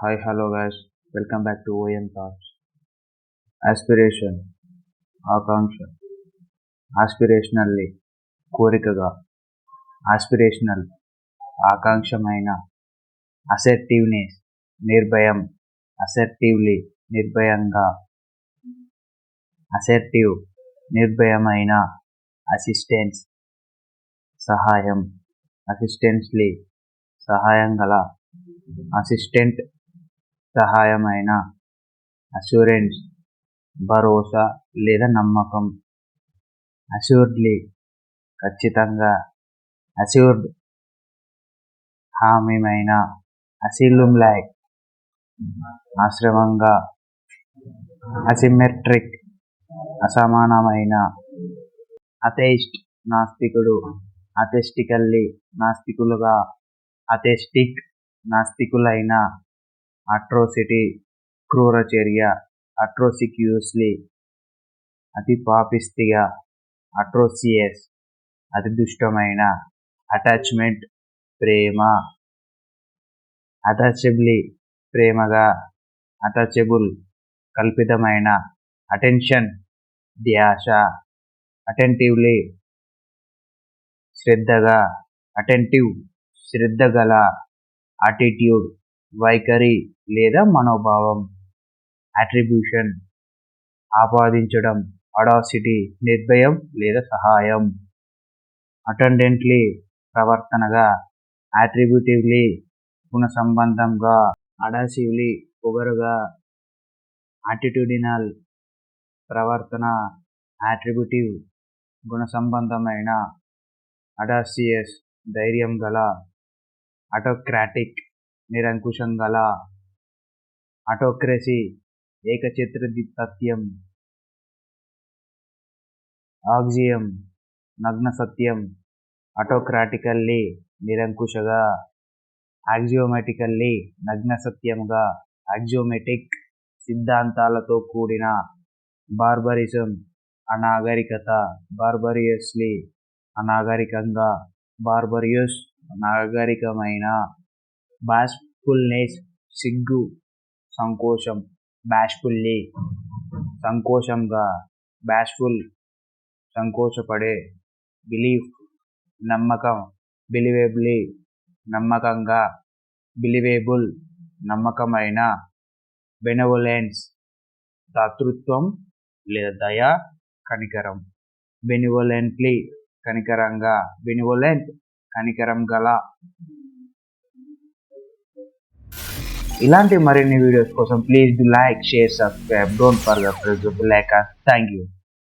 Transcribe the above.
Hi, hello guys. Welcome back to OM Thoughts. Aspiration, ఆకాంక్ష, ఆస్పిరేషనల్లీ, కోరికగా, aspirational, ఆకాంక్షమైన, అసెర్టివ్నెస్, నిర్భయం, అసెర్టివ్లీ, నిర్భయంగా, అసెర్టివ్, నిర్భయమైన, assistance, సహాయం, అసిస్టెన్స్లీ, సహాయం గల, అసిస్టెంట్, సహాయమైన, అష్యూరెన్స్, భరోసా లేదా నమ్మకం, అష్యూర్డ్లీ, ఖచ్చితంగా, అష్యూర్డ్, హామీమైన, అసిలుమ్ లైక్, ఆశ్రమంగా, అసిమెట్రిక్, అసమానమైన, అథెయిస్ట్, నాస్తికుడు, అథెస్టికల్లీ, నాస్తికులుగా, అథెస్టిక్, నాస్తికులైన, అట్రోసిటీ, క్రూర చర్య, అట్రోసిక్యూస్లీ, అతి పాపిష్టిగా, అట్రోసియస్, అతి దుష్టమైన, అటాచ్మెంట్, ప్రేమ, అటాచబిలీ, ప్రేమగా, అటాచబుల్, కల్పితమైన, అటెన్షన్, ధ్యాస, అటెంటివ్లీ, శ్రద్ధగా, అటెంటివ్, శ్రద్ధ గల, అటిట్యూడ్, వైఖరి లేదా మనోభావం, అట్రిబ్యూషన్, ఆపాదించడం, అడాసిటీ, నిర్భయం లేదా సహాయం, అటెండెంట్లీ, ప్రవర్తనగా, అట్రిబ్యూటివ్లీ, గుణసంబంధంగా, అడాసివ్లీ, పొగరుగా, యాటిట్యూడినల్, ప్రవర్తన, అట్రిబ్యూటివ్, గుణసంబంధమైన, అడాసియస్, ధైర్యం గల, ఆటోక్రాటిక్, నిరంకుశం గల, ఆటోక్రసీ, ఏకఛత్రాధిపత్యం, ఆక్సియం, నగ్న సత్యం, ఆటోక్రాటికల్లీ, నిరంకుశగా, యాక్సియోమాటికల్లీ, నగ్న సత్యముగా, యాక్సియోమెటిక్, సిద్ధాంతాలతో కూడిన, బార్బరిజం, అనాగరికత, బార్బరియస్లీ, అనాగరికంగా, బార్బరియస్, నాగరికమైన, బాష్ఫుల్నెస్, సిగ్గు, సంకోచం, బాష్ఫుల్లీ, సంకోచంగా, బాష్ఫుల్, సంకోచపడే, బిలీఫ్, నమ్మకం, బిలీవేబ్లీ, నమ్మకంగా, బిలీవేబుల్, నమ్మకమైన, బెనవోలెన్స్, దాతృత్వం లేదా దయ, కనికరం, బెనివోలెంట్లీ, కనికరంగా, బెనివోలెంట్, కనికరం గల. ఇలాంటి మరిన్ని వీడియోస్ కోసం please do like, share, subscribe, don't forget to press the bell icon. Thank you.